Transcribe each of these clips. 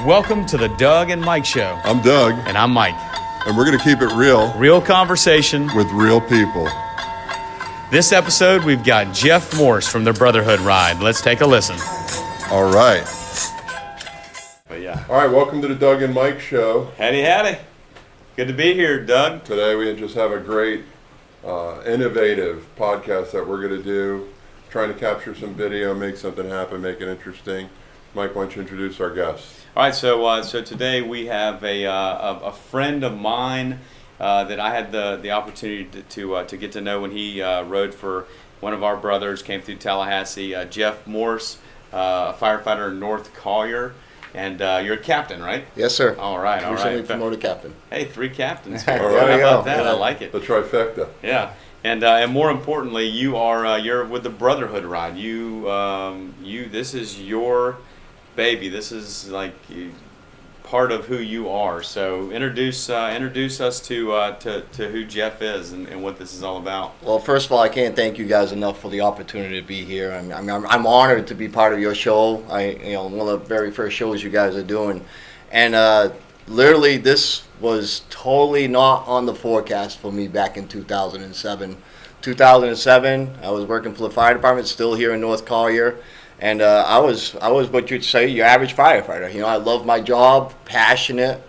Welcome to the Doug and Mike Show. I'm Doug. And I'm Mike. And we're going to keep it real. Real conversation. With real people. This episode, we've got Jeff Morse from the Brotherhood Ride. Let's take a listen. All right. But yeah. All right, welcome to the Doug and Mike Show. Howdy. Good to be here, Doug. Today we just have a great, innovative podcast that we're going to do. Trying to capture some video, make something happen, make it interesting. Mike, why don't you introduce our guests? All right, so today we have a friend of mine that I had the opportunity to get to know when he rode for one of our brothers, came through Tallahassee. Jeff Morse, a firefighter in North Collier, and you're a captain, right? Yes, sir. All right. Recently promoted captain. Hey, 3 captains. All How right. about that? Yeah. I like it. The trifecta. Yeah. And more importantly, you're with the Brotherhood Ride. This is your baby. This is like part of who you are. So introduce us to who Jeff is and what this is all about. Well, first of all, I can't thank you guys enough for the opportunity to be here. I'm honored to be part of your show. One of the very first shows you guys are doing, and literally this was totally not on the forecast for me back in 2007. 2007, I was working for the fire department, still here in North Collier. And I was what you'd say your average firefighter. I love my job, passionate,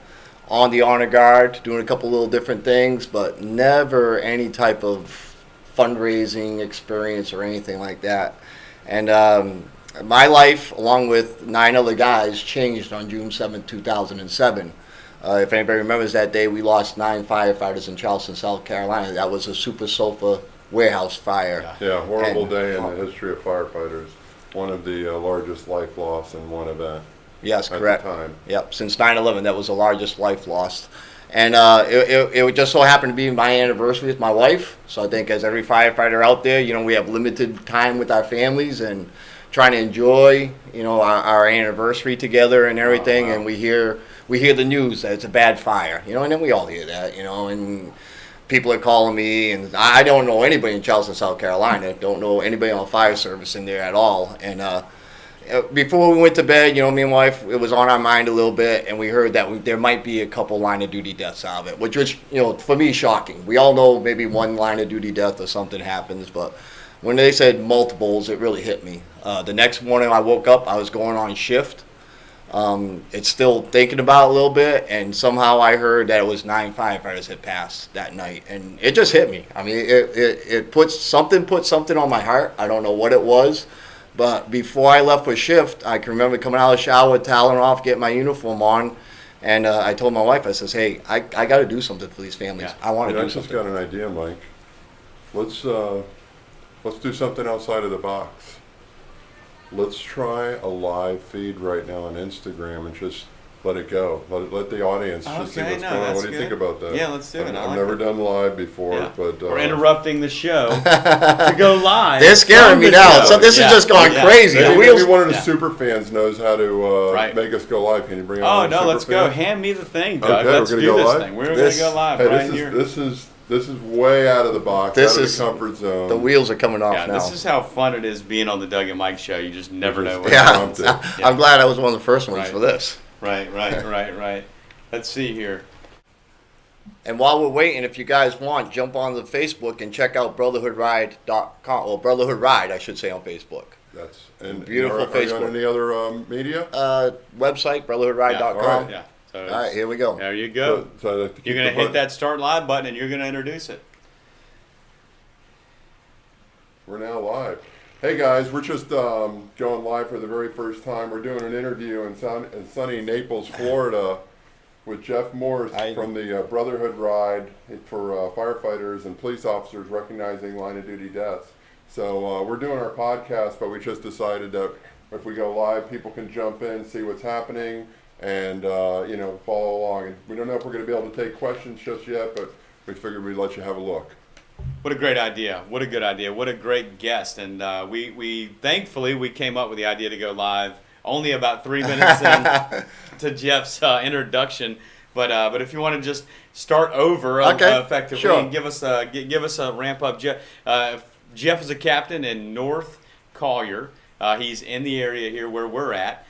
on the honor guard, doing a couple little different things, but never any type of fundraising experience or anything like that. And my life, along with 9 other guys, changed on June 7, 2007. If anybody remembers that day, we lost 9 firefighters in Charleston, South Carolina. That was a super sofa warehouse fire. Yeah, horrible day in the history of firefighters. One of the largest life loss in one event. Yes, correct. At the time. Yep, since 9/11, that was the largest life lost. And it just so happened to be my anniversary with my wife. So I think as every firefighter out there, we have limited time with our families and trying to enjoy, our anniversary together and everything. Wow. And we hear the news that it's a bad fire, and then we all hear that, and people are calling me, and I don't know anybody in Charleston, South Carolina. Don't know anybody on fire service in there at all. And before we went to bed, me and wife, it was on our mind a little bit, and we heard that there might be a couple line of duty deaths out of it, which was, for me, shocking. We all know maybe one line of duty death or something happens, but when they said multiples, it really hit me. The next morning I woke up, I was going on shift. It's still thinking about it a little bit, and somehow I heard that it was 9 firefighters had passed that night, and it just hit me. I mean, it put something on my heart. I don't know what it was, but before I left for shift, I can remember coming out of the shower, toweling off, getting my uniform on, and I told my wife, I says, "Hey, I got to do something for these families. Yeah. I want to do I just something." got an idea, Mike. Let's do something outside of the box. Let's try a live feed right now on Instagram and just let it go. Let the audience just see what's going on. What do you think about that? Yeah, let's do it. I've never done live before, Yeah. but we're interrupting the show to go live. They're scaring me now. So this is just going crazy. Maybe one of the super fans knows how to make us go live. Can you bring on no, let's go. Hand me the thing, Doug. Okay, let's we're do gonna go this live? thing. We're going to go live right here. This is way out of the box, out of the comfort zone. The wheels are coming off now. This is how fun it is being on the Doug and Mike show. You just never know. I'm glad I was one of the first ones for this. Right. Let's see here. And while we're waiting, if you guys want, jump on the Facebook and check out BrotherhoodRide.com, or Brotherhood Ride, I should say, on Facebook. That's beautiful Facebook. Are you on any other media? Website, BrotherhoodRide.com. Yeah. All right, here we go. There you go. So you're going to hit that start live button and you're going to introduce it. We're now live. Hey guys, we're just going live for the very first time. We're doing an interview in sunny Naples, Florida, with Jeff Morse from the Brotherhood Ride for firefighters and police officers recognizing line of duty deaths. So we're doing our podcast, but we just decided that if we go live, people can jump in, see what's happening, and follow along. And we don't know if we're going to be able to take questions just yet, but we figured we'd let you have a look. What a great idea. What a good idea. What a great guest. And we thankfully we came up with the idea to go live only about 3 minutes in to Jeff's introduction. But if you want to just start over effectively and give us a ramp up. Jeff is a captain in North Collier. He's in the area here where we're at.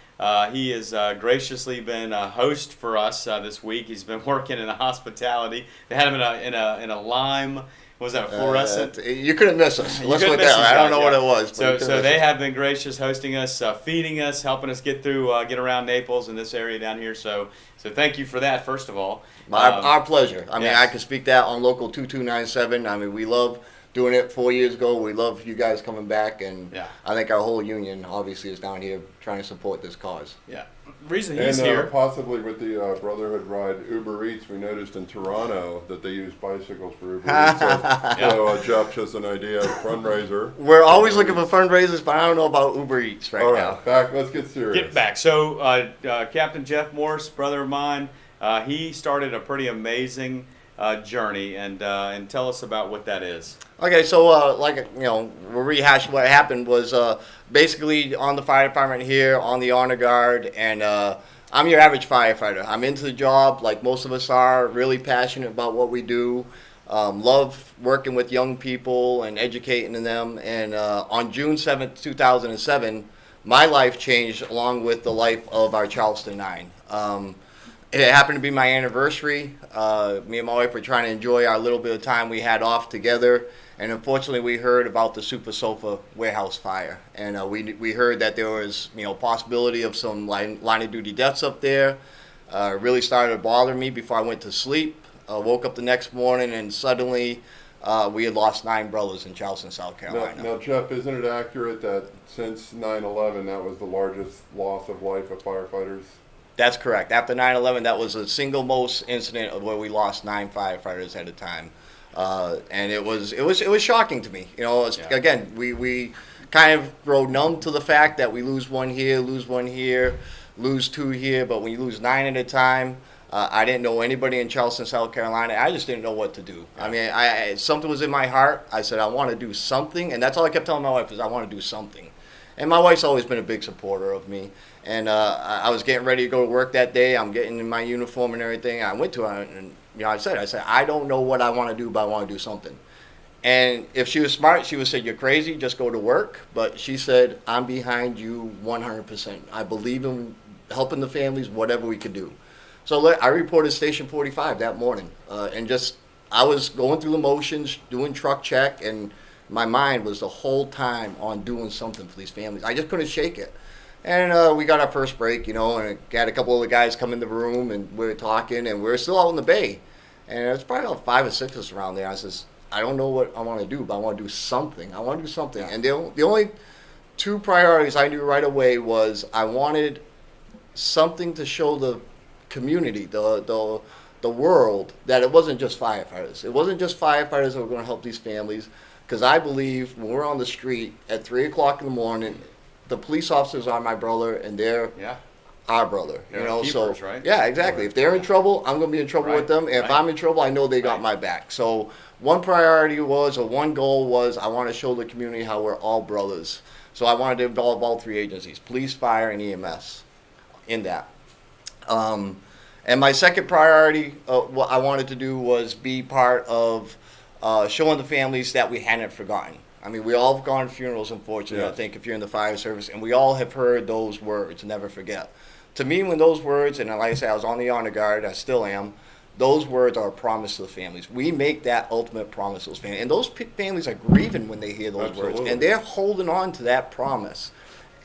He has graciously been a host for us this week. He's been working in a hospitality. They had him in a lime. What was that, fluorescent? You couldn't miss us. You Let's couldn't put miss that. us, I don't guys, know yeah. what it was. But So they have been gracious, hosting us, feeding us, helping us get around Naples and this area down here. So thank you for that, first of all. Our pleasure. I mean, yes. I can speak that on local 2297. I mean, we love doing it 4 years ago. We love you guys coming back, and Yeah. I think our whole union obviously is down here trying to support this cause. Yeah. The reason he's And here. possibly with the Brotherhood Ride Uber Eats, we noticed in Toronto that they use bicycles for Uber Eats. So Jeff, just an idea of fundraiser. We're always looking for fundraisers, but I don't know about Uber Eats right All now. right, back. Let's get serious. Get back. So Captain Jeff Morse, brother of mine, he started a pretty amazing journey, and tell us about what that is. Okay, so we'll rehash what happened was basically on the fire department here, on the honor guard, and I'm your average firefighter. I'm into the job like most of us are, really passionate about what we do, love working with young people and educating them, and on June 7th, 2007, my life changed along with the life of our Charleston 9. It happened to be my anniversary. Me and my wife were trying to enjoy our little bit of time we had off together, and unfortunately we heard about the Super Sofa warehouse fire, and we heard that there was possibility of some line of duty deaths up there. Really started to bother me before I went to sleep. Woke up the next morning and suddenly we had lost 9 brothers in Charleston, South Carolina. Now, Jeff, isn't it accurate that since 9/11 that was the largest loss of life of firefighters? That's correct. After 9/11, that was the single most incident of where we lost 9 firefighters at a time, and it was shocking to me. Again, we kind of grow numb to the fact that we lose one here, lose 2 here, but when you lose 9 at a time, I didn't know anybody in Charleston, South Carolina. I just didn't know what to do. I mean, something was in my heart. I said I want to do something, and that's all I kept telling my wife is I want to do something. And my wife's always been a big supporter of me. And I was getting ready to go to work that day. I'm getting in my uniform and everything. I went to her and I said, I don't know what I want to do, but I want to do something. And if she was smart, she would say, you're crazy, just go to work. But she said, I'm behind you 100%. I believe in helping the families, whatever we could do. So I reported Station 45 that morning. I was going through the motions, doing truck check, and my mind was the whole time on doing something for these families. I just couldn't shake it. And we got our first break, and I got a couple of the guys come in the room, and we were talking, and we were still out in the bay. And it's probably about 5 or 6 of us around there. I says, I don't know what I want to do, but I want to do something. And the only 2 priorities I knew right away was I wanted something to show the community, the world, that it wasn't just firefighters. It wasn't just firefighters that were going to help these families, because I believe when we're on the street at 3 o'clock in the morning, the police officers are my brother, and they're our brother. They're keepers, right? Yeah, exactly. If they're in trouble, I'm going to be in trouble with them. And if I'm in trouble, I know they got my back. So one goal was I want to show the community how we're all brothers. So I wanted to involve all 3 agencies, police, fire, and EMS in that. And my second priority, what I wanted to do was be part of showing the families that we hadn't forgotten. I mean, we all have gone to funerals, unfortunately, I think, if you're in the fire service, and we all have heard those words, never forget. To me, when those words, and like I said, I was on the honor guard, I still am, those words are a promise to the families. We make that ultimate promise to those families. And those families are grieving when they hear those words, and they're holding on to that promise.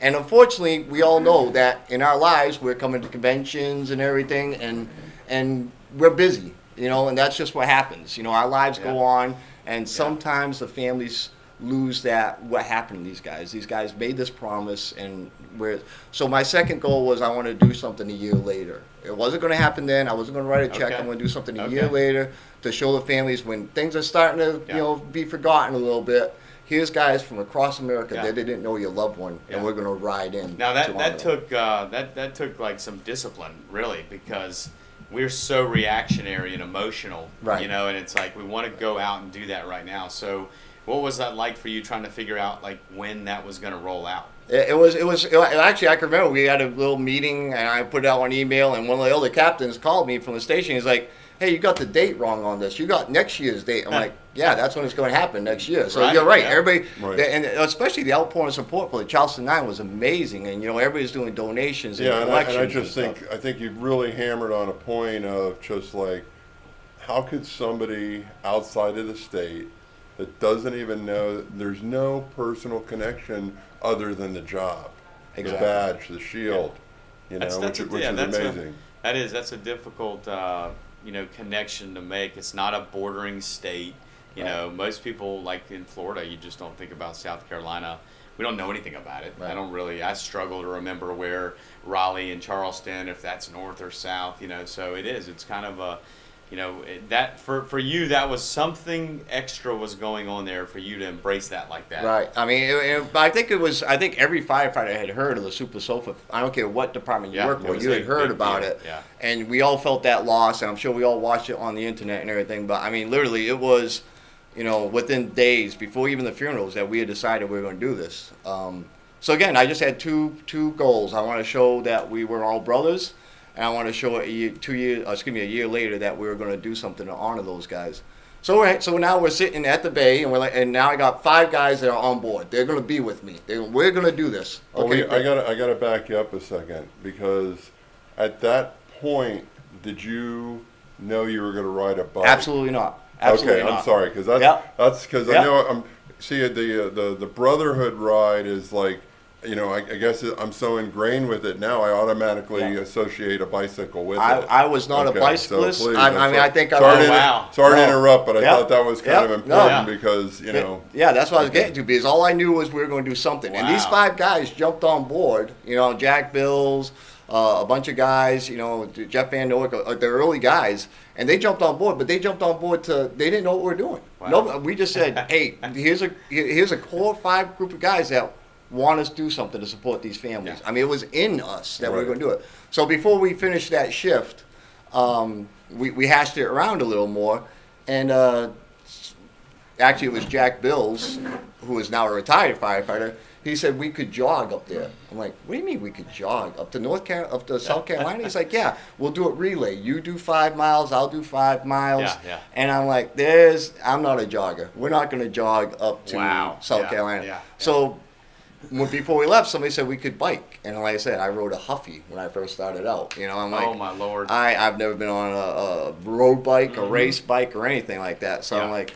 And unfortunately, we all know that in our lives, we're coming to conventions and everything, and we're busy, and that's just what happens. Our lives go on, and sometimes the families lose that, what happened to these guys. These guys made this promise, and so my second goal was I want to do something a year later. It wasn't going to happen then. I wasn't going to write a check. I'm going to do something a year later to show the families when things are starting to be forgotten a little bit. Here's guys from across America that they didn't know your loved one, and we're going to ride in. Now that took like some discipline, really, because we're so reactionary and emotional, and it's like we want to go out and do that right now. So what was that like for you, trying to figure out like when that was going to roll out? It was actually, I can remember we had a little meeting, and I put it out on email, and one of the other captains called me from the station. He's like, hey, you got the date wrong on this. You got next year's date. I'm like, yeah, that's when it's going to happen next year. So Right, you're right. yeah. Everybody, Right. and especially the outpouring support for the Charleston 9 was amazing. And, everybody's doing donations and Yeah, and collections. I just and think, I think you've really hammered on a point of just like, how could somebody outside of the state that doesn't even know, there's no personal connection other than the job, Exactly. the badge, the shield, which is amazing. That's a difficult connection to make. It's not a bordering state. Most people, like in Florida, you just don't think about South Carolina. We don't know anything about it. Right. I struggle to remember where Raleigh and Charleston, if that's north or south, so it's kind of a, that for you, that was something extra was going on there for you to embrace that like that. Right. I mean, I think every firefighter had heard of the Super Sofa. I don't care what department you work it for, was you a had heard big about deal. it. Yeah. And we all felt that loss, and I'm sure we all watched it on the internet and everything. But I mean, literally, it was, within days before even the funerals that we had decided we were going to do this. So again, I just had two goals. I want to show that we were all brothers, and I want to show a year later that we were going to do something to honor those guys. So now we're sitting at the bay, and now I got 5 guys that are on board. They're going to be with me. We're going to do this. Okay. I gotta back you up a second, because at that point, did you know you were gonna ride a bike? Absolutely not. Absolutely Okay, not. I'm sorry, because that's because I know the Brotherhood Ride is like, I guess I'm so ingrained with it now, I automatically associate a bicycle with it. I was not a Okay, bicyclist. so please, I think I sorry was. to, wow. sorry to No. interrupt, but I Yep. thought that was kind of Yep. important No. because Yeah, that's what I was getting to, because all I knew was we were going to do something. And these Wow. 5 guys jumped on board, Jack Bills, a bunch of guys, Jeff Van Noyk, the early guys, and they jumped on board, but they jumped on board they didn't know what we were doing. Wow. No, we just said, hey, here's a core 5 group of guys that want us to do something to support these families. Yeah. I mean, it was in us that we were Right. going to do it. So before we finished that shift, we hashed it around a little more, and actually it was Jack Bills, who is now a retired firefighter. He said we could jog up there. I'm like, what do you mean we could jog up to South Carolina? He's like, yeah, we'll do it relay. You do 5 miles, I'll do 5 miles. Yeah, yeah. And I'm like, I'm not a jogger. We're not going to jog up to Wow. South Yeah, Carolina. yeah, yeah. So before we left, somebody said we could bike, and like I said, I rode a Huffy when I first started out. I'm like, Oh my Lord. I've never been on a road bike, a race bike, or anything like that. So I'm Yeah. like,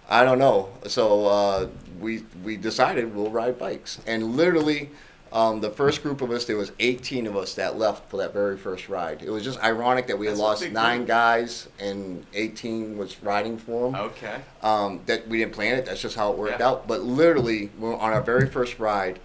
I don't know. So we decided we'll ride bikes, and literally, the first group of us, there was 18 of us that left for that very first ride. It was just ironic that we had That's a lost big 9 group. guys, and 18 was riding for them. Okay. That we didn't plan it. That's just how it worked Yeah. out. But literally, on our very first ride,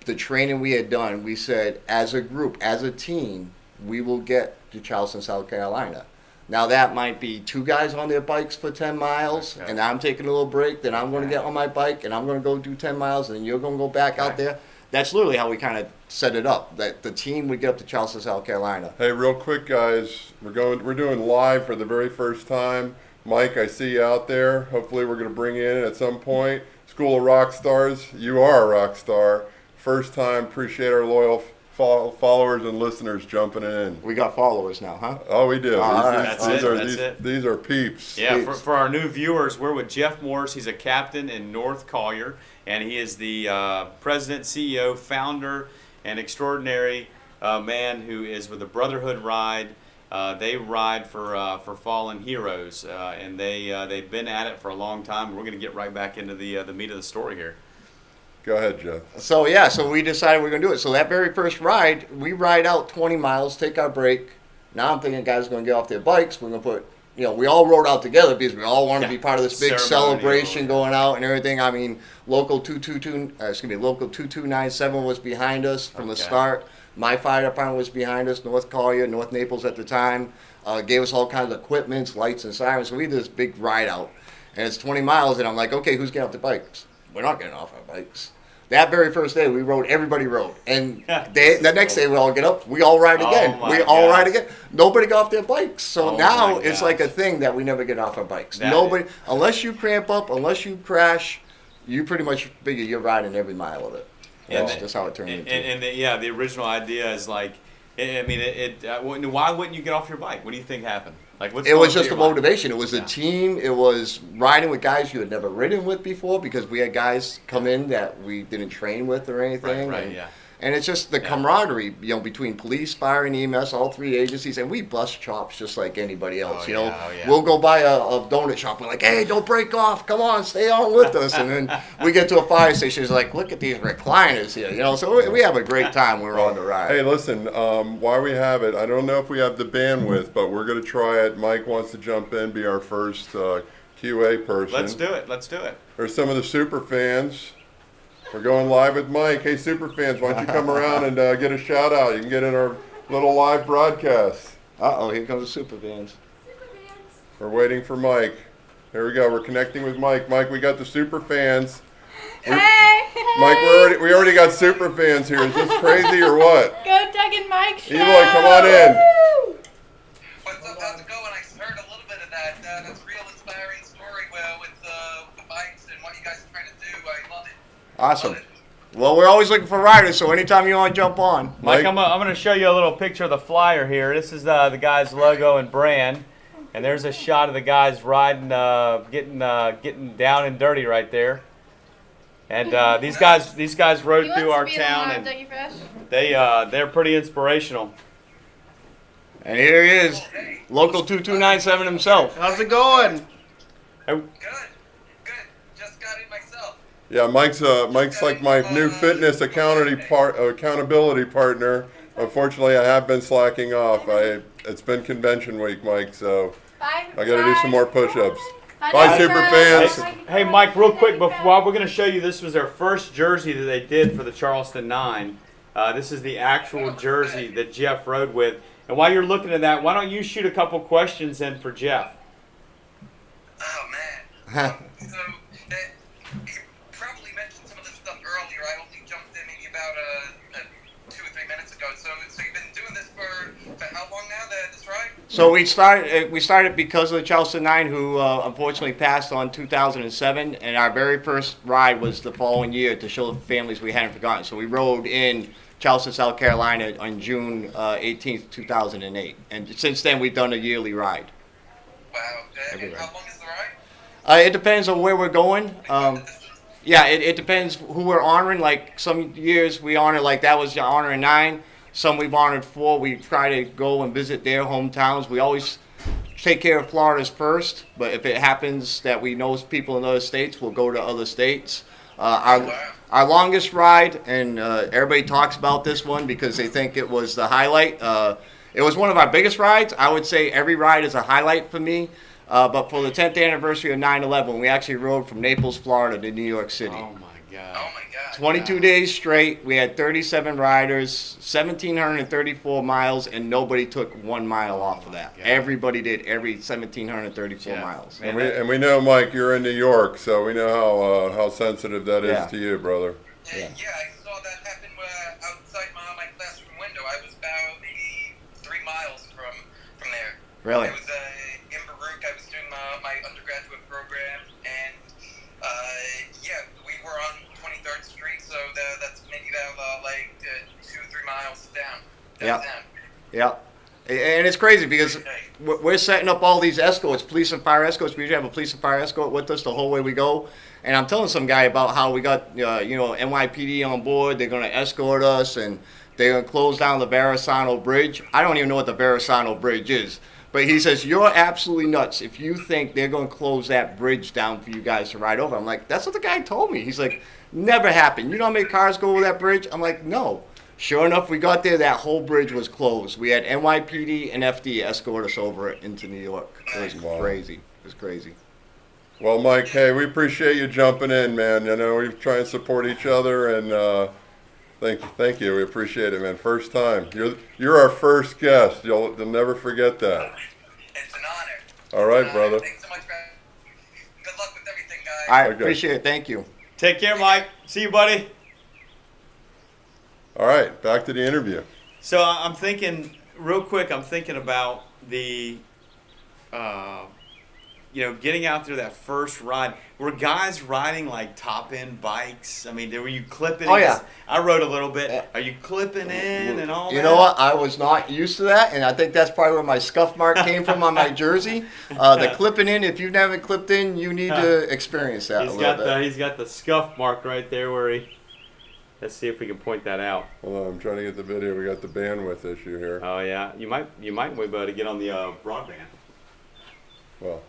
the training we had done, we said, as a group, as a team, we will get to Charleston, South Carolina. Now that might be 2 guys on their bikes for 10 miles, Okay. and I'm taking a little break, then I'm going to Okay. get on my bike, and I'm going to go do 10 miles, and then you're going to go back out Okay. there. That's literally how we kind of set it up, that the team would get up to Charleston, South Carolina. Hey, real quick, guys, we're doing live for the very first time. Mike, I see you out there. Hopefully, we're going to bring you in at some point. School of Rock Stars, you are a rock star. First time. Appreciate our loyal followers and listeners jumping in. We got followers now, huh? Oh, we do. That's it. These are peeps. Yeah, Peeps. for our new viewers, we're with Jeff Morse. He's a captain in North Collier, and he is the president, CEO, founder, and extraordinary man who is with the Brotherhood Ride. They ride for fallen heroes, and they've been at it for a long time. We're going to get right back into the meat of the story here. Go ahead, Jeff. So we decided we're going to do it. So that very first ride, we ride out 20 miles, take our break. Now I'm thinking guys are going to get off their bikes. We're going to put, we all rode out together because we all want to be part of this big Ceremonial, celebration going out and everything. I mean, local 2297 was behind us from the Okay. start. My fire department was behind us, North Collier, North Naples at the time. Gave us all kinds of equipment, lights and sirens. So we did this big ride out. And it's 20 miles, and I'm like, okay, who's getting off the bikes? We're not getting off our bikes. That very first day, everybody rode. And the next day, we all get up, we all ride again. Oh, We my all ride gosh. again. Nobody got off their bikes. So Oh, now my it's gosh. like a thing that we never get off our bikes. That Nobody, unless you cramp up, unless you crash, you pretty much figure you're riding every mile of it. And That's just how it turned into. And the original idea is like, I mean, why wouldn't you get off your bike? What do you think happened? Like, what's It going was through just a your mind? motivation. It was a Yeah. team. It was riding with guys you had never ridden with before because we had guys come in that we didn't train with or anything. Right, and, yeah. and it's just the Yeah. camaraderie, between police, fire, and EMS, all three agencies, and we bust chops just like anybody else. Oh, You know, yeah, oh, yeah. we'll go by a donut shop. We're like, hey, don't break off. Come on, stay on with us. And then we get to a fire station. It's like, look at these recliners here. So we have a great time when we're on the ride. Hey, listen, while we have it, I don't know if we have the bandwidth, but we're going to try it. Mike wants to jump in, be our first QA person. Let's do it. Let's do it. There's some of the super fans. We're going live with Mike. Hey, super fans, why don't you come around and get a shout out? You can get in our little live broadcast. Uh-oh, here comes the super fans. We're waiting for Mike. Here we go. We're connecting with Mike. Mike, we got the super fans. Hey! Mike, we already got super fans here. Is this crazy or what? Go Doug and Mike show! Eloy, come on in. Woo! What's up? How's it going? I heard a little bit of that. That's a real inspiring story with the bikes and what you guys are trying to do. I love it. Awesome. Love it. Well, we're always looking for riders, so anytime you want to jump on. Mike, Mike? I'm going to show you a little picture of the flyer here. This is the guy's logo and brand, and there's a shot of the guys riding, getting down and dirty right there. And these guys rode He through wants our to be in town, live, and don't you, Fresh? they're pretty inspirational. And here he is, local 2297 himself. How's it going? Good. Just got it myself. Yeah, Mike's like my new fitness accountability partner. Unfortunately, I have been slacking off. It's been convention week, Mike, so Bye. I got to do some more push-ups. Bye, Bye, super Fresh. fans. Hey, Mike, real quick, before we're going to show you, this was their first jersey that they did for the Charleston 9. This is the actual jersey that Jeff rode with. And while you're looking at that, why don't you shoot a couple questions in for Jeff? Oh man. So you probably mentioned some of this stuff earlier. I only jumped in maybe about 2 or 3 minutes ago. So you've been doing this for how long now? This ride? So we started because of the Charleston 9, who unfortunately passed on 2007, and our very first ride was the following year to show the families we hadn't forgotten. So we rode in Charleston, South Carolina on June 18th, 2008. And since then, we've done a yearly ride. Wow. Every And ride. how long is the ride? It depends on where we're going. Yeah, it depends who we're honoring. Like some years we honor, like that was honoring 9. Some we've honored 4. We try to go and visit their hometowns. We always take care of Florida's first, but if it happens that we know people in other states, we'll go to other states. Our longest ride, and everybody talks about this one because they think it was the highlight. It was one of our biggest rides. I would say every ride is a highlight for me. But for the 10th anniversary of 9/11, we actually rode from Naples, Florida to New York City. Oh, my God. Oh my God. 22 days straight. We had 37 riders, 1,734 miles, and nobody took 1 mile off of that. God. Everybody did every 1,734 Yeah. miles. Man, And we know, Mike, you're in New York, so we know how sensitive that is Yeah. to you, brother. Yeah, I saw that happen outside my classroom window. I was about maybe 3 miles from there. Really? It was in Baruch. I was doing my undergraduate program, and we were on 23rd Street, so that's maybe about 2 or 3 miles down. Yeah. Down. Yeah. And it's crazy because we're setting up all these escorts, police and fire escorts. We usually have a police and fire escort with us the whole way we go. And I'm telling some guy about how we got, NYPD on board. They're going to escort us, and they're going to close down the Verrazano Bridge. I don't even know what the Verrazano Bridge is. But he says, you're absolutely nuts if you think they're going to close that bridge down for you guys to ride over. I'm like, that's what the guy told me. He's like, never happened. You know how many cars go over that bridge? I'm like, no. Sure enough, we got there, that whole bridge was closed. We had NYPD and FD escort us over it into New York. It was Wow. crazy. It was crazy. Well, Mike, hey, we appreciate you jumping in, man. You know, we try and support each other, and thank you. We appreciate it, man. First time. You're our first guest. You'll never forget that. It's an honor. All right, brother. Thanks so much, man. Good luck with everything, guys. I Okay. appreciate it. Thank you. Take care, Mike. See you, buddy. All right, back to the interview. So I'm thinking, real quick, I'm thinking about the, getting out there that first ride, were guys riding like top end bikes? I mean, were you clipping? Oh, yeah. I rode a little bit. Are you clipping in and all that? You know what? I was not used to that, and I think that's probably where my scuff mark came from on my jersey. The clipping in, if you've never clipped in, you need to experience that a little bit. He's got the scuff mark right there where he. Let's see if we can point that out. Hold on, I'm trying to get the video. We got the bandwidth issue here. Oh yeah, you might be able to get on the broadband. Well.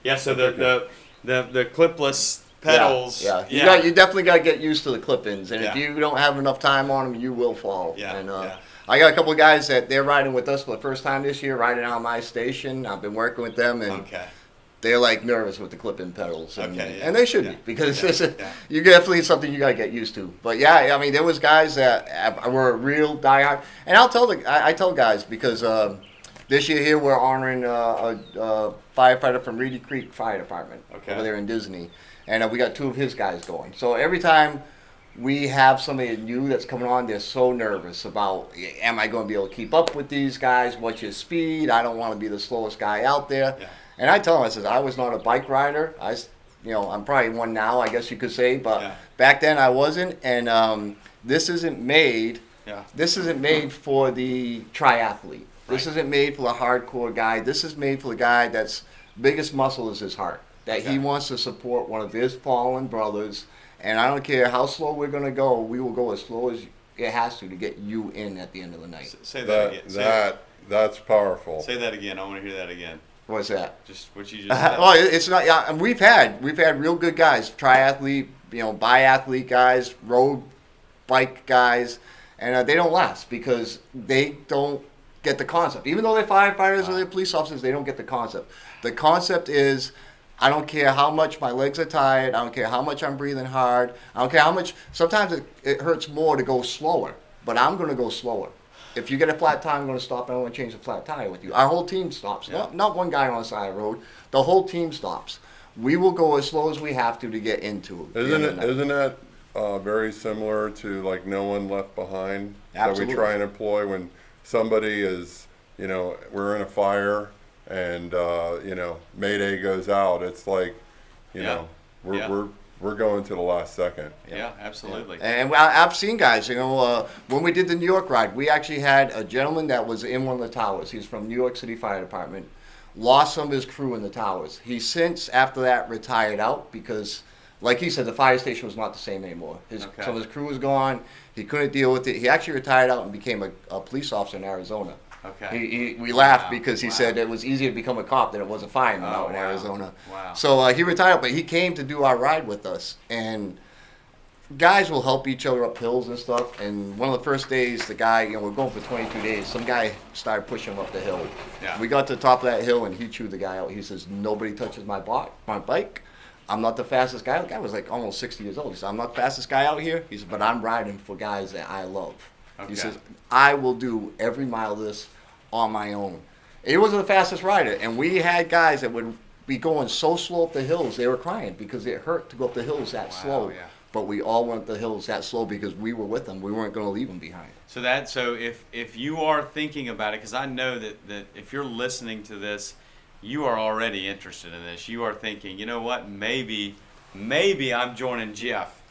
Yeah, so the clipless pedals. Yeah. You definitely got to get used to the clip-ins, and if you don't have enough time on them, you will fall. Yeah. And I got a couple of guys that they're riding with us for the first time this year, riding on my station. I've been working with them, and they're like nervous with the clip-in pedals, and they should be, because you definitely something you got to get used to. But yeah, I mean, there was guys that were real diehard, and I tell guys because. This year here we're honoring a firefighter from Reedy Creek Fire Department over there in Disney, and we got 2 of his guys going. So every time we have somebody new that's coming on, they're so nervous about, am I going to be able to keep up with these guys? What's your speed? I don't want to be the slowest guy out there. Yeah. And I tell them, I says, I was not a bike rider. I'm probably one now, I guess you could say, but back then I wasn't. And this isn't made. Yeah. This isn't made for the triathlete. This isn't made for the hardcore guy. This is made for the guy that's biggest muscle is his heart. That he wants to support one of his fallen brothers. And I don't care how slow we're going to go. We will go as slow as it has to get you in at the end of the night. Say that again. That's powerful. Say that again. I want to hear that again. What's that? Just what you just said. Well, it's not. Yeah, we've had real good guys, triathlete, biathlete guys, road bike guys, and they don't last because they don't get the concept. Even though they're firefighters or they're police officers, they don't get the concept. The concept is, I don't care how much my legs are tired. I don't care how much I'm breathing hard. I don't care how much. Sometimes it hurts more to go slower, but I'm going to go slower. If you get a flat tire, I'm going to stop and I'm going to change the flat tire with you. Our whole team stops. Yeah. Not one guy on the side of the road. The whole team stops. We will go as slow as we have to get into it. Isn't that very similar to like No One Left Behind? Absolutely. That we try and employ when somebody is, we're in a fire and, Mayday goes out. It's like, we're going to the last second. Yeah, absolutely. And I've seen guys, when we did the New York ride, we actually had a gentleman that was in one of the towers. He's from New York City Fire Department. Lost some of his crew in the towers. He since, after that, retired out because, like he said, the fire station was not the same anymore. Some of his crew was gone. He couldn't deal with it. He actually retired out and became a police officer in Arizona. Okay. We laughed because he said it was easier to become a cop than it was a fireman out in Arizona. Wow. So he retired, but he came to do our ride with us. And guys will help each other up hills and stuff. And one of the first days, the guy, we're going for 22 days, some guy started pushing him up the hill. Yeah. We got to the top of that hill, and he chewed the guy out. He says, nobody touches my bike. I'm not the fastest guy. The guy was like almost 60 years old. He said, I'm not the fastest guy out here. He said, but I'm riding for guys that I love. Okay. He says, I will do every mile of this on my own. He wasn't the fastest rider. And we had guys that would be going so slow up the hills, they were crying because it hurt to go up the hills that slow. Yeah. But we all went up the hills that slow because we were with them. We weren't going to leave them behind. So if you are thinking about it, because I know that if you're listening to this, you are already interested in this. You are thinking, you know what, maybe I'm joining Jeff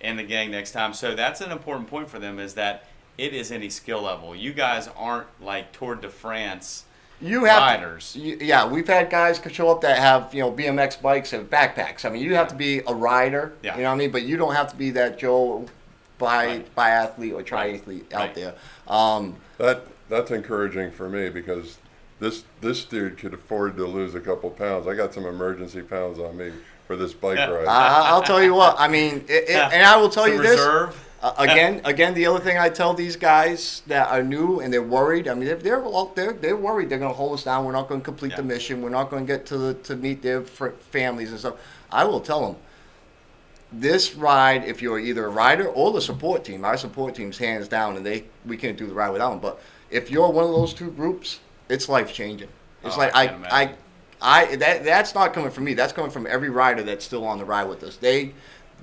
and the gang next time. So that's an important point for them, is that it is any skill level. You guys aren't like Tour de France riders. We've had guys show up that have BMX bikes and backpacks. I mean, you have to be a rider. Yeah. You know what I mean? But you don't have to be that Joe biathlete or triathlete out there. That's encouraging for me because this dude could afford to lose a couple pounds. I got some emergency pounds on me for this bike ride. I'll tell you what. I mean, and I will tell you this. Again, the other thing I tell these guys that are new and they're worried. I mean, they're worried. They're going to hold us down. We're not going to complete the mission. We're not going to get to meet their families and stuff. I will tell them, this ride, if you're either a rider or the support team, our support team's hands down, and we can't do the ride without them. But if you're one of those two groups, it's life changing. It's that's not coming from me. That's coming from every rider that's still on the ride with us.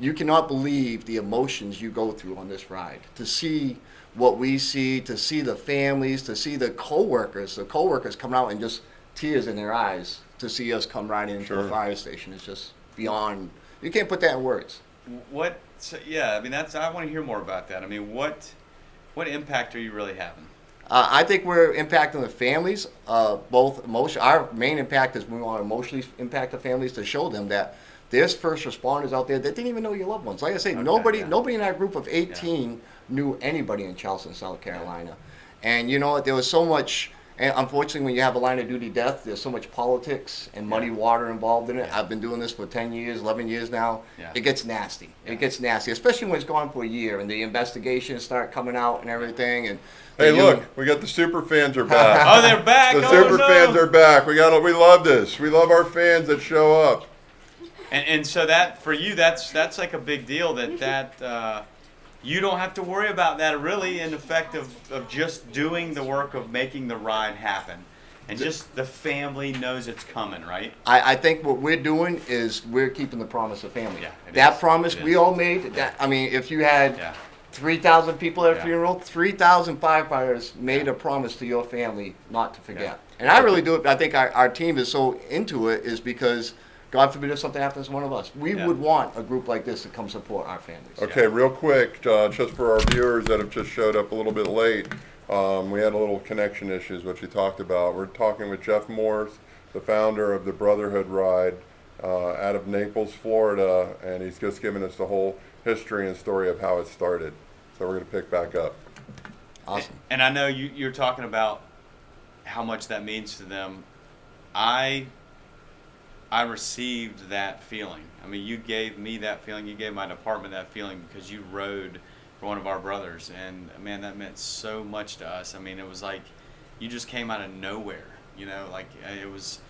You cannot believe the emotions you go through on this ride. To see what we see, to see the families, to see the coworkers coming out and just tears in their eyes to see us come right into Sure. the fire station. It's just beyond. You can't put that in words. What? So, yeah, I mean, I want to hear more about that. I mean, what impact are you really having? I think we're impacting the families, both emotion. Our main impact is we want to emotionally impact the families to show them that there's first responders out there that didn't even know your loved ones. Like I say, Okay, nobody yeah. in that group of 18 knew anybody in Charleston, South Carolina. And you know, there was so much, and unfortunately when you have a line of duty death, there's so much politics and muddy water involved in it. Yeah. I've been doing this for 10 years, 11 years now. Yeah. It gets nasty. Yeah. It gets nasty, especially when it's gone for a year and the investigations start coming out and everything. And Hey, you- look, we got the super fans are back. Oh, they're back. The Oh, super no. fans are back. We love this. We love our fans that show up. And so that for you, that's like a big deal. That you don't have to worry about that really in effect of just doing the work of making the ride happen, and just the family knows it's coming, right? I think what we're doing is we're keeping the promise of family. Yeah, it that is. promise It we is. all made. That, I mean, if you had Yeah. 3,000 people at a Yeah. funeral, 3,000 firefighters made a promise to your family not to forget. Yeah. And I really do it. I think our team is so into it is because, God forbid if something happens to one of us, we Yeah. would want a group like this to come support our families. Okay, real quick, just for our viewers that have just showed up a little bit late, we had a little connection issues, which you talked about. We're talking with Jeff Morse, the founder of the Brotherhood Ride, out of Naples, Florida, and he's just given us the whole history and story of how it started. So we're going to pick back up. Awesome. And I know you're talking about how much that means to them. I received that feeling. I mean, you gave me that feeling. You gave my department that feeling because you rode for one of our brothers, and man, that meant so much to us. I mean, it was like you just came out of nowhere. You know, like it was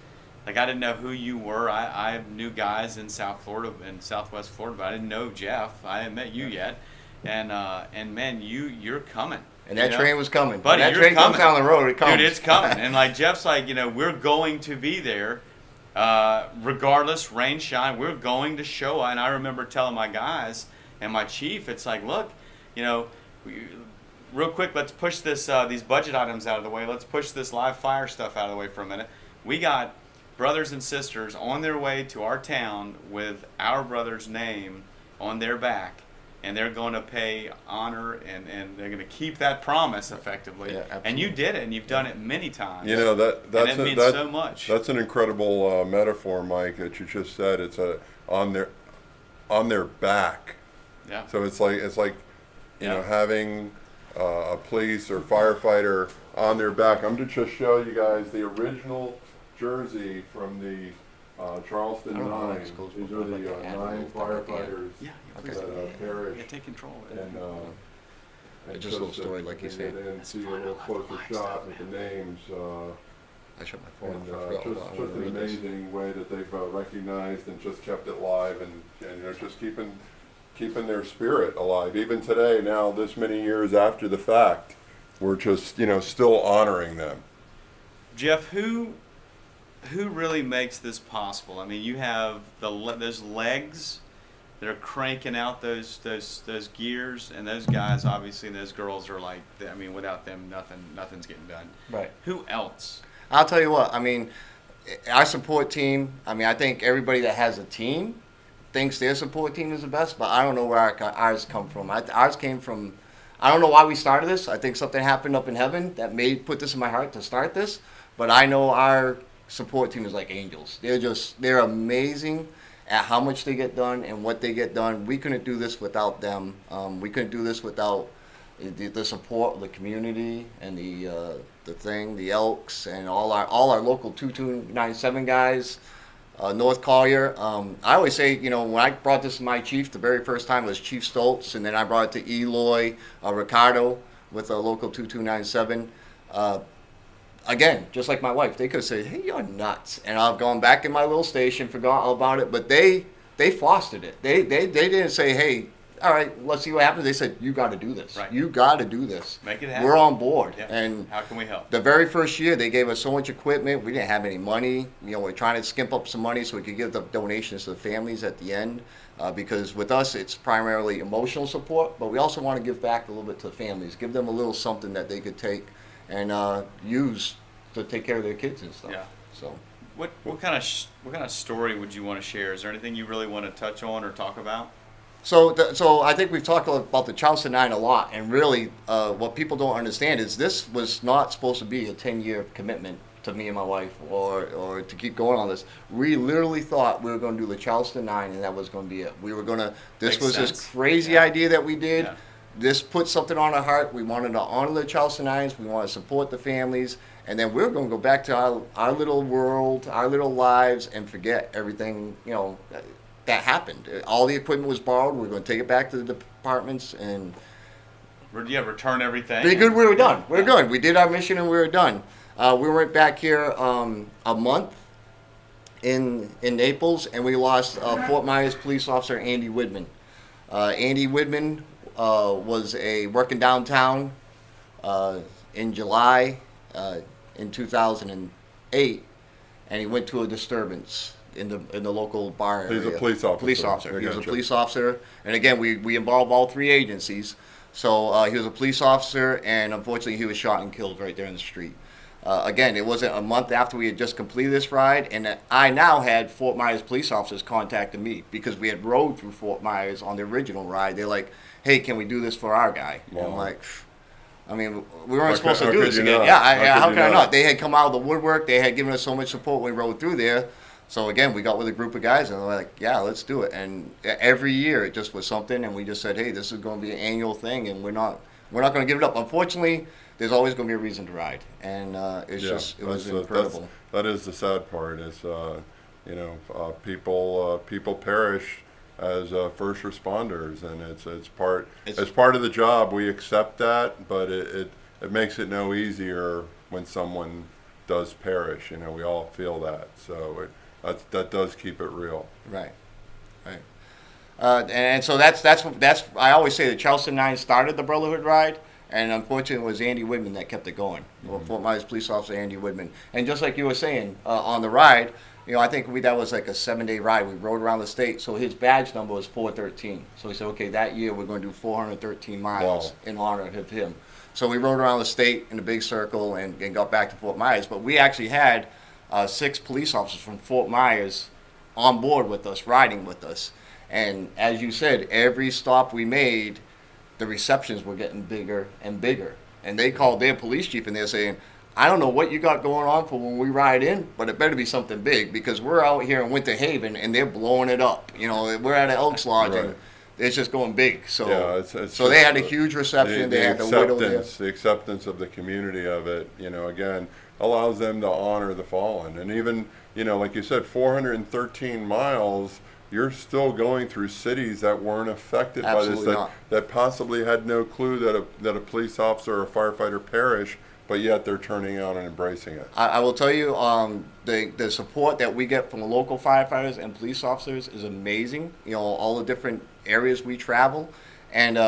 like I didn't know who you were. I knew guys in South Florida and Southwest Florida, but I didn't know Jeff. I hadn't met you yet, and man, you're coming. And that you know? train was coming. Buddy, when that you're train comes coming. down the road, it comes. Dude, it's coming. And like Jeff's like, you know, we're going to be there, regardless, rain, shine. We're going to show. And I remember telling my guys and my chief, it's like, look, you know, real quick, let's push this these budget items out of the way. Let's push this live fire stuff out of the way for a minute. We got brothers and sisters on their way to our town with our brother's name on their back. And they're going to pay honor, and they're going to keep that promise effectively. Yeah, absolutely. And you did it, and you've done it many times. You know, and it means so much. That's an incredible metaphor, Mike, that you just said. It's on their back. Yeah. So it's like you know, having a police or firefighter on their back. I'm going to just show you guys the original jersey from the Charleston I don't know, 9. it's close, These but are the like an 9 animal thing at the end. firefighters Yeah, Okay. that perished. Yeah, take control of it. And Just a little story, like you said. And see a little closer shot with the names. I shut my phone And off. I forgot just all about an it. amazing way that they've recognized and just kept it live, and you know, just keeping their spirit alive. Even today, now this many years after the fact, we're just, you know, still honoring them. Jeff, who really makes this possible? I mean, you have those legs that are cranking out those gears, and those guys, obviously, those girls are like, I mean, without them, nothing's getting done. Right. Who else? I'll tell you what, I mean, our support team, I mean, I think everybody that has a team thinks their support team is the best, but I don't know where ours come from. Ours came from, I don't know why we started this. I think something happened up in heaven that put this in my heart to start this, but I know our support team is like angels. They're amazing at how much they get done and what they get done. We couldn't do this without them. We couldn't do this without the support of the community and the Elks and all our local 2297 guys, North Collier. I always say, you know, when I brought this to my chief, the very first time it was Chief Stoltz, and then I brought it to Eloy, Ricardo with a local 2297. Again, just like my wife, they could have said, "Hey, you're nuts," and I've gone back in my little station, forgot all about it. But they fostered it. They didn't say, "Hey, all right, let's see what happens." They said, "You got to do this. Right. You got to do this. Make it happen. We're on board." Yeah. And How can we help? the very first year, they gave us so much equipment. We didn't have any money. You know, we're trying to skimp up some money so we could give the donations to the families at the end. Because with us, it's primarily emotional support, but we also want to give back a little bit to the families, give them a little something that they could take and use to take care of their kids and stuff. Yeah. So. What kind of story would you want to share? Is there anything you really want to touch on or talk about? So I think we've talked about the Charleston 9 a lot, and really what people don't understand is this was not supposed to be a 10-year commitment to me and my wife or to keep going on this. We literally thought we were going to do the Charleston 9 and that was going to be it. This Makes was sense. this crazy idea that we did. Yeah. This put something on our heart. We wanted to honor the Charleston 9s. We wanted to support the families. And then we're going to go back to our little world, our little lives, and forget everything, that happened. All the equipment was borrowed. We're going to take it back to the departments and return everything. be good. We were done. We're good. We did our mission and we were done. We went back here a month in Naples, and we lost Fort Myers police officer Andy Widman. Andy Widman was working downtown in July in 2008, and he went to a disturbance in the local bar area. He's a police officer. Police officer. I He was a gotcha. police officer, and again, we involved all three agencies. So he was a police officer, and unfortunately, he was shot and killed right there in the street. Again, it wasn't a month after we had just completed this ride, and I now had Fort Myers police officers contacting me because we had rode through Fort Myers on the original ride. They're like, "Hey, can we do this for our guy?" And I'm Wow. like, I mean, we weren't supposed to how do could this you again. not? Yeah, how you can I not? They had come out of the woodwork. They had given us so much support when we rode through there. So again, we got with a group of guys, and they're like, "Yeah, let's do it." And every year, it just was something, and we just said, "Hey, this is going to be an annual thing, and we're not going to give it up." Unfortunately, there's always going to be a reason to ride, and it was incredible. That is the sad part. Is people perish as first responders, and it's part of the job. We accept that, but it makes it no easier when someone does perish. We all feel that, so that does keep it real. Right. And so that's I always say the Charleston 9 started the Brotherhood Ride, and unfortunately it was Andy Widman that kept it going. Well, Fort Myers police officer Andy Widman. And just like you were saying on the ride, I think that was like a 7-day ride. We rode around the state, so his badge number was 413. So he said, okay, that year we're going to do 413 miles in honor of him. So we rode around the state in a big circle and got back to Fort Myers. But we actually had 6 police officers from Fort Myers on board with us, riding with us. And as you said, every stop we made, the receptions were getting bigger and bigger. And they called their police chief and they're saying, "I don't know what you got going on for when we ride in, but it better be something big because we're out here in Winter Haven and they're blowing it up. We're at an Elks Lodge and it's just going big." So Yeah, so they had a huge reception. They had to wait over there. The acceptance of the community of it, again, allows them to honor the fallen. And even, like you said, 413 miles, you're still going through cities that weren't affected Absolutely by this, not. that possibly had no clue that a police officer or a firefighter perished, but yet they're turning out and embracing it. I will tell you, the support that we get from the local firefighters and police officers is amazing. All the different areas we travel, and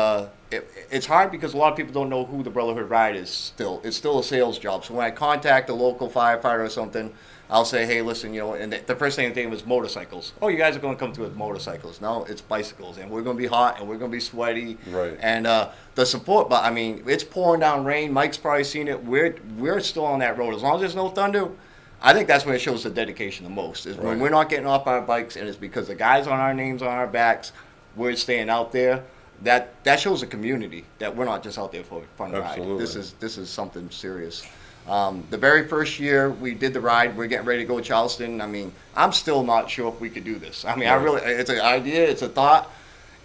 it's hard because a lot of people don't know who the Brotherhood Ride is. It's still a sales job. So when I contact a local firefighter or something, I'll say, "Hey, listen, and the first thing they think was motorcycles. Oh, you guys are going to come through with motorcycles. No, it's bicycles, and we're going to be hot, and we're going to be sweaty." Right. And the support, but I mean, it's pouring down rain. Mike's probably seen it. We're still on that road. As long as there's no thunder, I think that's when it shows the dedication the most, is when we're not getting off our bikes, and it's because the guys on our names on our backs, we're staying out there. That shows the community that we're not just out there for a fun Absolutely. ride. This is something serious. The very first year we did the ride, we're getting ready to go to Charleston. I mean, I'm still not sure if we could do this. I mean, it's an idea, it's a thought,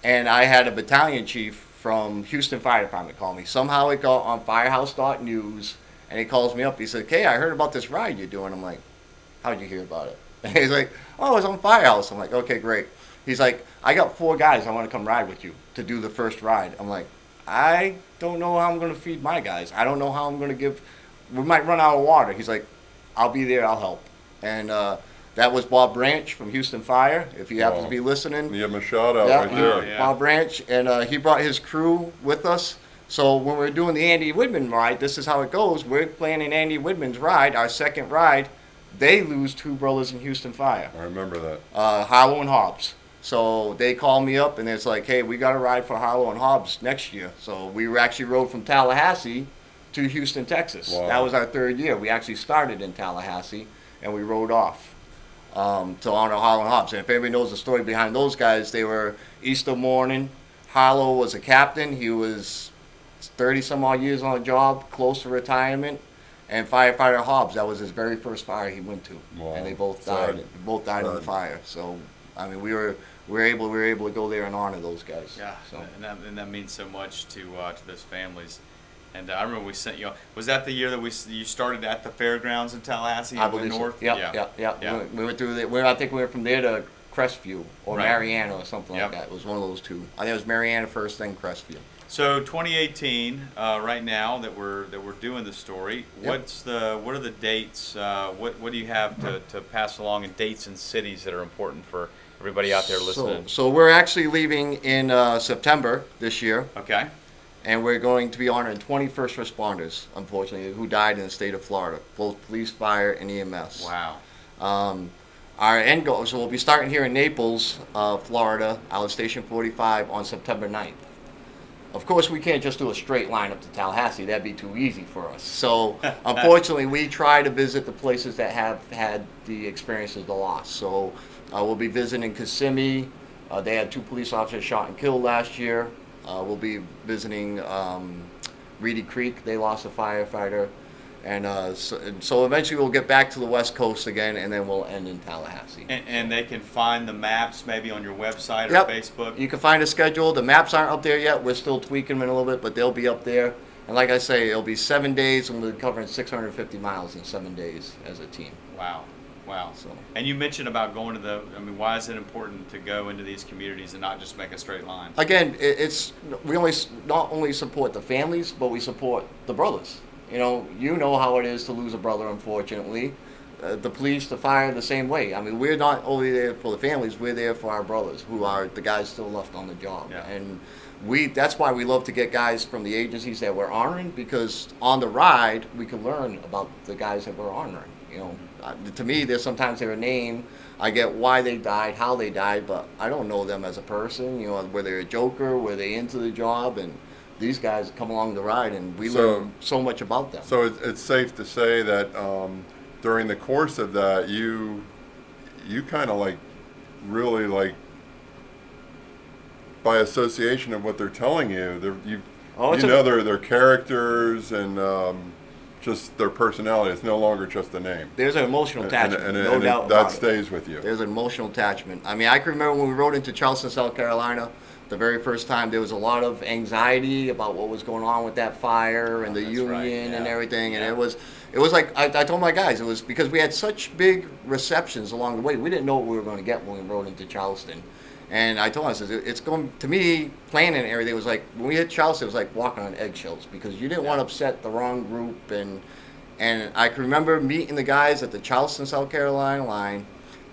and I had a battalion chief from Houston Fire Department call me. Somehow it got on Firehouse.news, and he calls me up. He said, "Hey, I heard about this ride you're doing." I'm like, "How'd you hear about it?" And he's like, "Oh, it's on Firehouse." I'm like, "Okay, great." He's like, "I got 4 guys I want to come ride with you to do the first ride." I'm like, "I don't know how I'm going to feed my guys. I don't know how I'm going to give. We might run out of water." He's like, "I'll be there. I'll help." And that was Bob Branch from Houston Fire. If he happens to be listening, Give him a shout out right there. Yeah. Bob Branch, and he brought his crew with us. So when we're doing the Andy Widman ride, this is how it goes. We're planning Andy Widman's ride, our second ride. They lose 2 brothers in Houston Fire, I remember that. Harlow and Hobbs. So they called me up and it's like, "Hey, we got a ride for Harlow and Hobbs next year." So we actually rode from Tallahassee to Houston, Texas. Wow. That was our 3rd year. We actually started in Tallahassee, and we rode off to honor Harlow and Hobbs. And if anybody knows the story behind those guys, they were Easter morning. Harlow was a captain. He was 30 some odd years on the job, close to retirement. And Firefighter Hobbs, that was his very first fire he went to. Wow. And they both died. Sad. Both died in the Sad. fire. So, I mean, we were able to go there and honor those guys. Yeah, So. and that means so much to those families. And I remember we sent you. Was that the year that you started at the fairgrounds in Tallahassee? I and went believe so. north. Yeah. We went through there. I think we went from there to Crestview or Right. Mariana or something Yep. like that. It was one of those two. I think it was Mariana first, then Crestview. So 2018, right now that we're doing the story, Yep. what are the dates? What do you have to pass along in dates and cities that are important for everybody out there listening? So we're actually leaving in September this year, Okay. and we're going to be honoring 20 first responders, unfortunately, who died in the state of Florida, both police, fire, and EMS. Wow. Our end goal, so we'll be starting here in Naples, Florida, out of Station 45 on September 9th. Of course, we can't just do a straight line up to Tallahassee. That'd be too easy for us. So, unfortunately, we try to visit the places that have had the experiences of the loss. So, we'll be visiting Kissimmee. They had 2 police officers shot and killed last year. We'll be visiting Reedy Creek. They lost a firefighter. And so eventually we'll get back to the West Coast again, and then we'll end in Tallahassee. And they can find the maps maybe on your website or Yep. Facebook. You can find a schedule. The maps aren't up there yet. We're still tweaking them a little bit, but they'll be up there. And like I say, it'll be 7 days, and we'll be covering 650 miles in 7 days as a team. Wow. So And you mentioned about going to why is it important to go into these communities and not just make a straight line? again, we not only support the families, but we support the brothers. You know how it is to lose a brother, unfortunately. The police, the fire, the same way. I mean, we're not only there for the families, we're there for our brothers, who are the guys still left on the job. Yeah. And that's why we love to get guys from the agencies that we're honoring, because on the ride, we can learn about the guys that we're honoring. To me, there's a name. I get why they died, how they died, but I don't know them as a person. Were they a joker? Were they into the job? And these guys come along the ride, and we learn so much about them. So it's safe to say that during the course of that, you kind of really by association of what they're telling you, their characters and just their personality. It's no longer just a name. There's an emotional attachment, no doubt that about it. stays with you. There's an emotional attachment. I mean, I can remember when we rode into Charleston, South Carolina, the very first time, there was a lot of anxiety about what was going on with that fire and the That's union right, and yeah. everything. And Yeah. it was like, I told my guys, it was because we had such big receptions along the way. We didn't know what we were going to get when we rode into Charleston. And I told them, I said, it's going to me, planning and everything was like, when we hit Charleston, it was like walking on eggshells, because you didn't want to upset the wrong group. And I can remember meeting the guys at the Charleston, South Carolina line.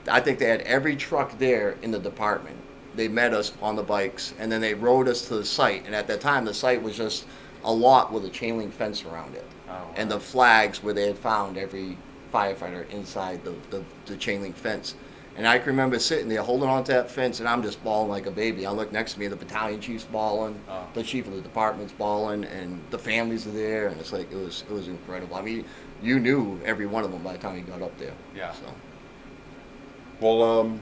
I think they had every truck there in the department. They met us on the bikes, and then they rode us to the site. And at that time, the site was just a lot with a chain link fence around it. Oh, wow. And the flags where they had found every firefighter inside the chain link fence. And I can remember sitting there holding on to that fence, and I'm just bawling like a baby. I look next to me, the battalion chief's bawling, Oh. the chief of the department's bawling, and the families are there, and it's like, it was incredible. I mean, you knew every one of them by the time you got up there. Yeah. So. Well,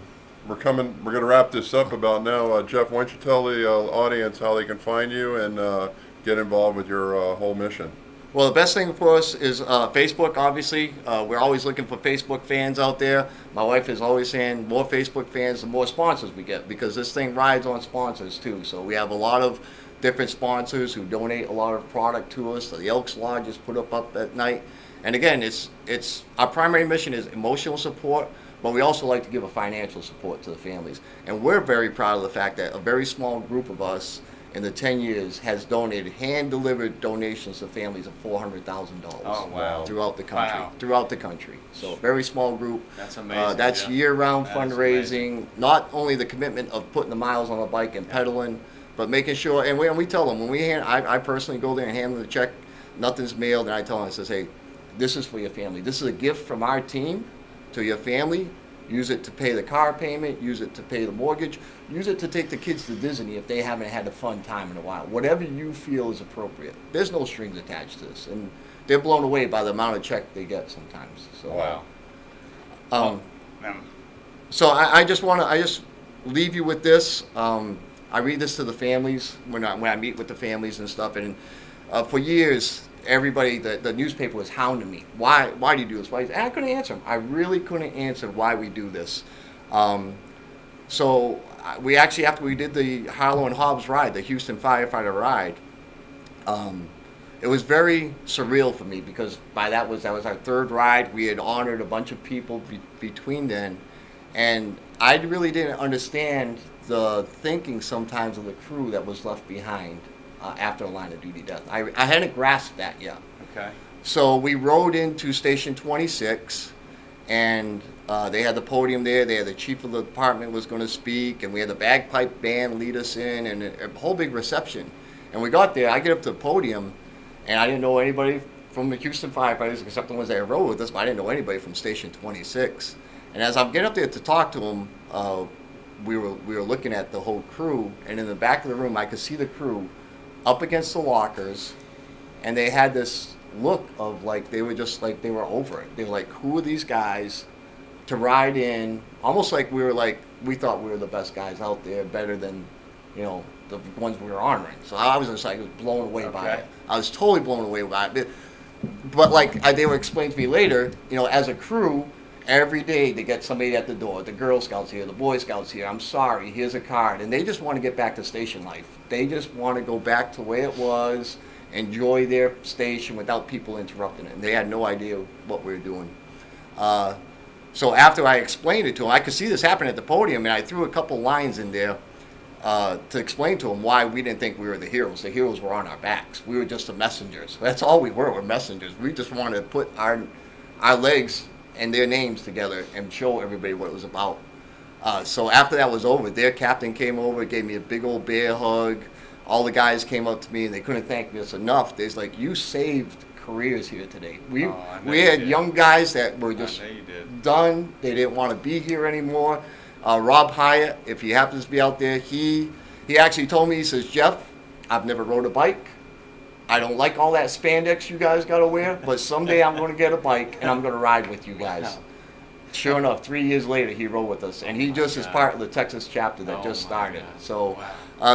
we're going to wrap this up about now. Jeff, why don't you tell the audience how they can find you and get involved with your whole mission? Well, the best thing for us is Facebook, obviously. We're always looking for Facebook fans out there. My wife is always saying more Facebook fans, the more sponsors we get, because this thing rides on sponsors too. So we have a lot of different sponsors who donate a lot of product to us. So the Elks Lodge is put up at night. And again, it's our primary mission is emotional support, but we also like to give a financial support to the families. And we're very proud of the fact that a very small group of us in the 10 years has donated hand-delivered donations to families of $400,000 Oh, wow. throughout the country. Wow. Throughout the country. So a very small group. That's amazing. That's Jeff. year-round That is fundraising. Not only the commitment of putting the miles on the bike and pedaling, but making sure. And we tell them when I personally go there and hand them the check. Nothing's mailed, and I tell them, I says, hey, this is for your family. This is a gift from our team to your family. Use it to pay the car payment, use it to pay the mortgage, use it to take the kids to Disney if they haven't had a fun time in a while. Whatever you feel is appropriate. There's no strings attached to this. And they're blown away by the amount of check they get sometimes. So, Wow. Um, Um, So I just leave you with this. I read this to the families when I meet with the families and stuff. And for years, everybody, the newspaper was hounding me. Why do you do this? Why? And I couldn't answer them. I really couldn't answer why we do this. So we actually, after we did the Harlow and Hobbs ride, the Houston Firefighter ride, it was very surreal for me because that was our third ride. We had honored a bunch of people between then. And I really didn't understand the thinking sometimes of the crew that was left behind after a line of duty death. I hadn't grasped that yet. Okay. So we rode into Station 26, and they had the podium there. They had the chief of the department was going to speak, and we had the bagpipe band lead us in, and a whole big reception. And we got there. I get up to the podium, and I didn't know anybody from the Houston firefighters except the ones that rode with us, but I didn't know anybody from Station 26. And as I'm getting up there to talk to them, we were looking at the whole crew, and in the back of the room, I could see the crew up against the lockers, and they had this look of like they were just like they were over it. They were like, who are these guys to ride in? Almost like we thought we were the best guys out there, better than, the ones we were honoring. So I was just like blown away by it. I was totally blown away by it. But they were explaining to me later, as a crew. Every day they get somebody at the door. The Girl Scouts here, the Boy Scouts here. I'm sorry, here's a card. And they just want to get back to station life. They just want to go back to the way it was, enjoy their station without people interrupting it. And they had no idea what we were doing. So after I explained it to them, I could see this happen at the podium, and I threw a couple lines in there to explain to them why we didn't think we were the heroes. The heroes were on our backs. We were just the messengers. That's all we were. We're messengers. We just wanted to put our legs and their names together and show everybody what it was about. So after that was over, their captain came over, gave me a big old bear hug. All the guys came up to me and they couldn't thank me enough. They're like, you saved careers here today. We had young guys that were just done. They didn't want to be here anymore. Rob Hyatt, if he happens to be out there, he actually told me, he says, Jeff, I've never rode a bike. I don't like all that spandex you guys got to wear, but someday I'm going to get a bike and I'm going to ride with you guys. Sure enough, 3 years later, he rode with us, and he just is part of the Texas chapter that just started. So,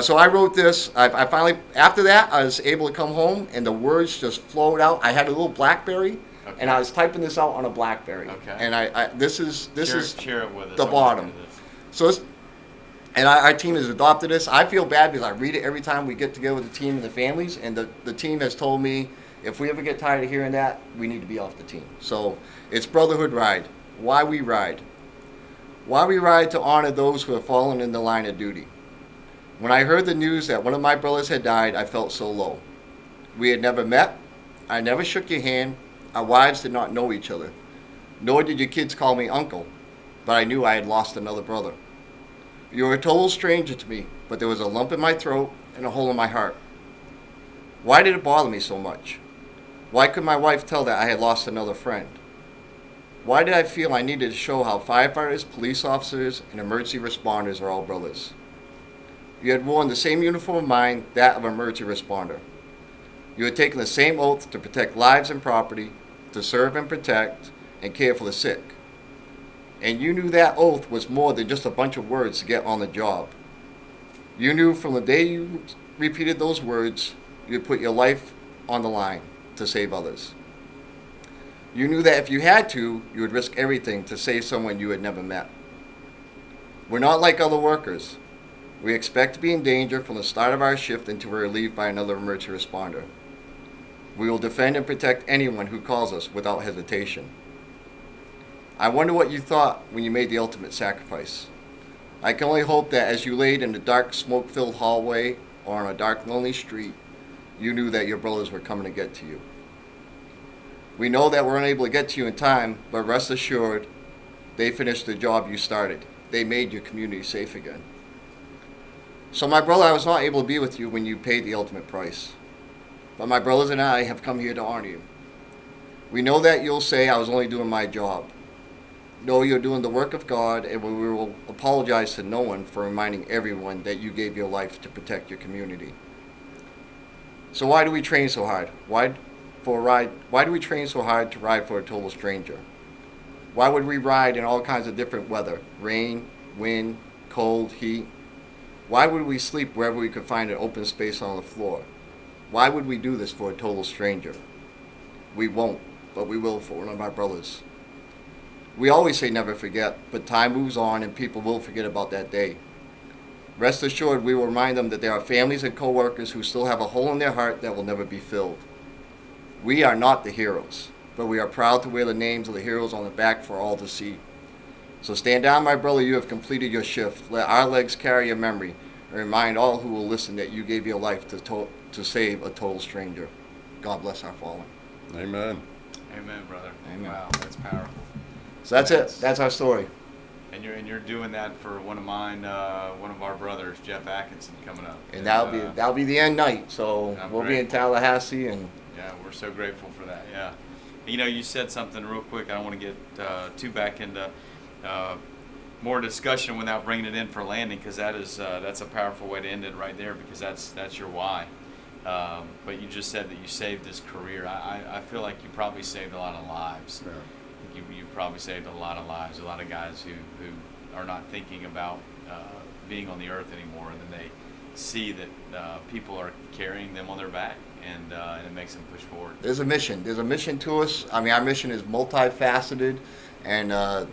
so I wrote this. I finally, after that, I was able to come home, and the words just flowed out. I had a little BlackBerry, and I was typing this out on a BlackBerry. And this is share it with us. The bottom. So it's, and our team has adopted this. I feel bad because I read it every time we get together with the team and the families, and the team has told me if we ever get tired of hearing that, we need to be off the team. So it's Brotherhood Ride. Why we ride. Why we ride to honor those who have fallen in the line of duty. When I heard the news that one of my brothers had died, I felt so low. We had never met. I never shook your hand. Our wives did not know each other. Nor did your kids call me uncle. But I knew I had lost another brother. You were a total stranger to me, but there was a lump in my throat and a hole in my heart. Why did it bother me so much? Why could my wife tell that I had lost another friend? Why did I feel I needed to show how firefighters, police officers, and emergency responders are all brothers? You had worn the same uniform of mine, that of an emergency responder. You had taken the same oath to protect lives and property, to serve and protect, and care for the sick. And you knew that oath was more than just a bunch of words to get on the job. You knew from the day you repeated those words, you would put your life on the line to save others. You knew that if you had to, you would risk everything to save someone you had never met. We're not like other workers. We expect to be in danger from the start of our shift until we're relieved by another emergency responder. We will defend and protect anyone who calls us without hesitation. I wonder what you thought when you made the ultimate sacrifice. I can only hope that as you laid in the dark, smoke-filled hallway or on a dark, lonely street, you knew that your brothers were coming to get to you. We know that we're unable to get to you in time, but rest assured, they finished the job you started. They made your community safe again. So my brother, I was not able to be with you when you paid the ultimate price. But my brothers and I have come here to honor you. We know that you'll say I was only doing my job. No, you're doing the work of God, and we will apologize to no one for reminding everyone that you gave your life to protect your community. So why do we train so hard? Why do we train so hard to ride for a total stranger? Why would we ride in all kinds of different weather? Rain, wind, cold, heat. Why would we sleep wherever we could find an open space on the floor? Why would we do this for a total stranger? We won't, but we will for one of our brothers. We always say never forget, but time moves on and people will forget about that day. Rest assured, we will remind them that there are families and co-workers who still have a hole in their heart that will never be filled. We are not the heroes, but we are proud to wear the names of the heroes on the back for all to see. So stand down, my brother, you have completed your shift. Let our legs carry your memory and remind all who will listen that you gave your life to save a total stranger. God bless our fallen. Amen. Amen, brother. Amen. Wow, that's powerful. So that's it. That's our story. And you're doing that for one of mine, one of our brothers, Jeff Atkinson, coming up. And that'll be the end night. So I'm we'll be in Tallahassee and. Yeah, we're so grateful for that. Yeah, you know, you said something real quick. I don't want to get too back into more discussion without bringing it in for landing, because that's a powerful way to end it right there, because that's your why. But you just said that you saved this career. I feel like you probably saved a lot of lives. Yeah. You probably saved a lot of lives. A lot of guys who are not thinking about being on the earth anymore, and then they see that people are carrying them on their back, and it makes them push forward. There's a mission. There's a mission to us. I mean, our mission is multifaceted, and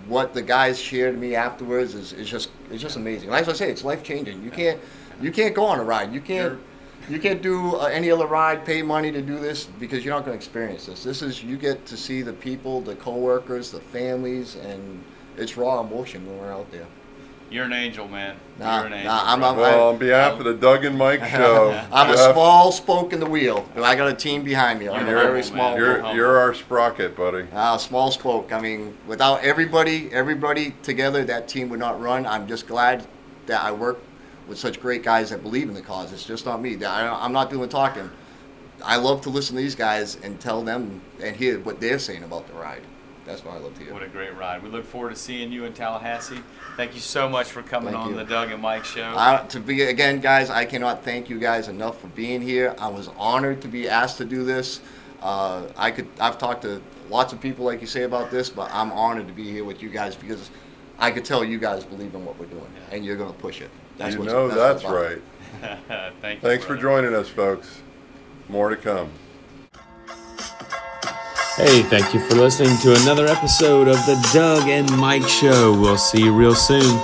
what the guys share to me afterwards is just amazing. Like I say, it's life changing. You can't go on a ride. You can't do any other ride, pay money to do this, because you're not going to experience this. This is, you get to see the people, the coworkers, the families, and it's raw emotion when we're out there. You're an angel, man. Nah, You're an angel. nah, brother. Well, on behalf of the Doug and Mike show, I'm a Jeff, small spoke in the wheel, but I got a team behind me. I'm a You're very humble, small. man. you're our sprocket, buddy. Small spoke. I mean, without everybody together, that team would not run. I'm just glad that I work with such great guys that believe in the cause. It's just not me. I'm not doing the talking. I love to listen to these guys and tell them and hear what they're saying about the ride. That's what I love to hear. What a great ride. We look forward to seeing you in Tallahassee. Thank you so much for coming Thank on you. the Doug and Mike show. Again, guys, I cannot thank you guys enough for being here. I was honored to be asked to do this. I've talked to lots of people, like you say, about this, but I'm honored to be here with you guys, because I could tell you guys believe in what we're doing, and you're going to push it. That's what that's it's about. right. Thank you. Thanks for joining us, folks. More to come. Hey, thank you for listening to another episode of the Doug and Mike Show. We'll see you real soon.